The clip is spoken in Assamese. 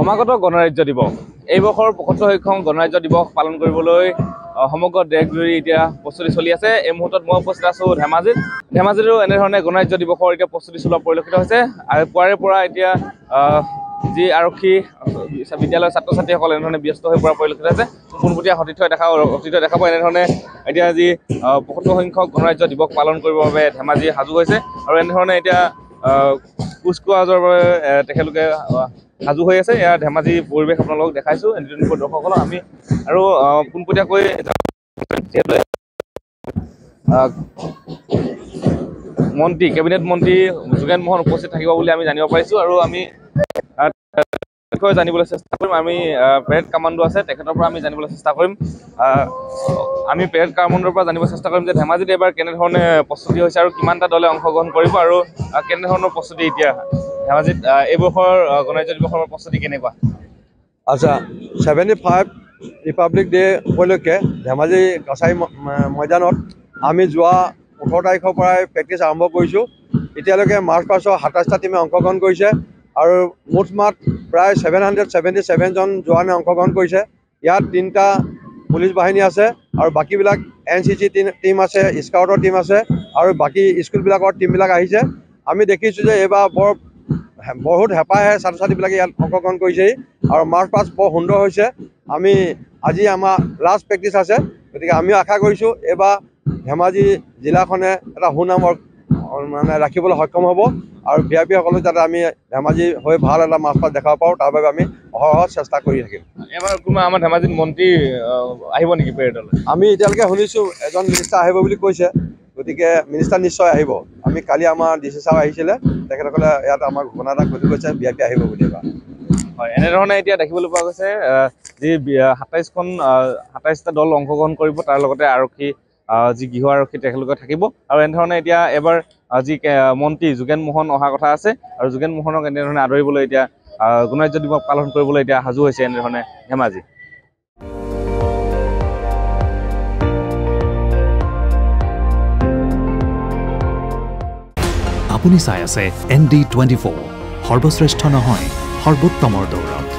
সমাগত গণৰাজ্য দিৱস এই বৰ্ষৰ ৭৫সংখ্যক গণৰাজ্য দিৱস পালন কৰিবলৈ সমগ্ৰ দেশজুৰি এতিয়া প্ৰস্তুতি চলি আছে। এই মুহূৰ্তত মই উপস্থিত আছোঁ ধেমাজিতো এনেধৰণে গণৰাজ্য দিৱসৰ এতিয়া প্ৰস্তুতি চলোৱা পৰিলক্ষিত হৈছে। আৰু পুৱাৰে পৰা এতিয়া যি আৰক্ষী বিদ্যালয়ৰ ছাত্ৰ ছাত্ৰীসকল এনেধৰণে ব্যস্ত হৈ পৰা পৰিলক্ষিত হৈছে। পোনপটীয়া সতীৰ্থ দেখা পোৱা এনেধৰণে এতিয়া যি ৭৫ সংখ্যক গণৰাজ্য দিৱস পালন কৰিবৰ বাবে ধেমাজি সাজু হৈছে আৰু এনেধৰণে এতিয়া কুচকাৱাজৰ বাবে তেখেতলোকে সাজু হৈ আছে। ইয়াৰ ধেমাজি পৰিৱেশ আপোনালোকক দেখাইছোঁ দৰ্শকসকলক আমি আৰু পোনপটীয়াকৈ কেবিনেট মন্ত্ৰী যোগেন মোহন উপস্থিত থাকিব বুলি আমি জানিব পাৰিছোঁ আৰু আমি বিষয়ে জানিবলৈ চেষ্টা কৰিম। আমি পেৰেড কামাণ্ডো আছে তেখেতৰ পৰা আমি জানিবলৈ চেষ্টা কৰিম। আমি পেৰেড কামাণ্ডোৰ পৰা জানিব চেষ্টা কৰিম যে ধেমাজিত এইবাৰ কেনেধৰণে প্ৰস্তুতি হৈছে আৰু কিমানটা দলে অংশগ্ৰহণ কৰিব আৰু কেনেধৰণৰ প্ৰস্তুতি এতিয়া ধেমাজিত এই বৰ্ষৰ গণৰাজ্য দিৱসৰ প্ৰস্তুতি কেনেকুৱা? আচ্ছা, 75 ৰিপাব্লিক ডে উপলক্ষে ধেমাজি কাছাৰী ময়দানত আমি যোৱা ১৮ তাৰিখৰ পৰাই প্ৰেক্টিছ আৰম্ভ কৰিছোঁ। এতিয়ালৈকে মাৰ্চ পাষ্টৰ ২৭টা টিমে অংশগ্ৰহণ কৰিছে আৰু মুঠ প্ৰায় 777জন জোৱানে অংশগ্ৰহণ কৰিছে। ইয়াত 3টা পুলিচ বাহিনী আছে আৰু বাকীবিলাক NCC টিম আছে, স্কাউটৰ টিম আছে আৰু বাকী স্কুলবিলাকৰ টিমবিলাক আহিছে। আমি দেখিছোঁ যে এইবাৰ বহুত হেঁপাহে ছাত্ৰ ছাত্ৰীবিলাকে ইয়াত অংশগ্ৰহণ কৰিছেহি আৰু মাৰ্চ পাষ্ট বৰ সুন্দৰ হৈছে। আজি আমাৰ লাষ্ট প্ৰেক্টিছ আছে, গতিকে আমিও আশা কৰিছোঁ এইবাৰ ধেমাজি জিলাখনে এটা সুনামৰ ৰাখিবলৈ সক্ষম হ'ব আৰু VIP-সকলক যাতে আমি ধেমাজি হৈ ভাল এটা মাৰ্চ পাষ্ট দেখাব পাৰোঁ তাৰ বাবে আমি অহৰহ চেষ্টা কৰি থাকিম। এবাৰ কোনোবা আমাৰ ধেমাজিত মন্ত্ৰী আহিব নেকি পেৰেডলৈ? আমি এতিয়ালৈকে শুনিছোঁ এজন মিনিষ্টাৰ আহিব বুলি কৈছে, গতিকে মিনিষ্টাৰ নিশ্চয় আহিব। আমি কালি আমাৰ DC ছাৰ আহিছিলে, তেখেতসকলে ইয়াত আমাৰ ঘোষণা এটা কৰি কৈছে VIP আহিব বুলি এইবাৰ। হয়, এনেধৰণে এতিয়া দেখিবলৈ পোৱা গৈছে যি ২৭টা দল অংশগ্ৰহণ কৰিব, তাৰ লগতে আৰক্ষী যি গৃহ আৰক্ষী তেখেতলোকে থাকিব আৰু এনেধৰণে এতিয়া এবাৰ যি মন্ত্ৰী যোগেন মোহন অহা কথা আছে আৰু যোগেন মোহনক এনেধৰণে আদৰিবলৈ এতিয়া গণৰাজ্য দিৱস পালন কৰিবলৈ এতিয়া সাজু হৈছে এনেধৰণে ধেমাজি। আপুনি চাই আছে ND24, সৰ্বশ্ৰেষ্ঠ নহয় সৰ্বোত্তমৰ দৌৰত।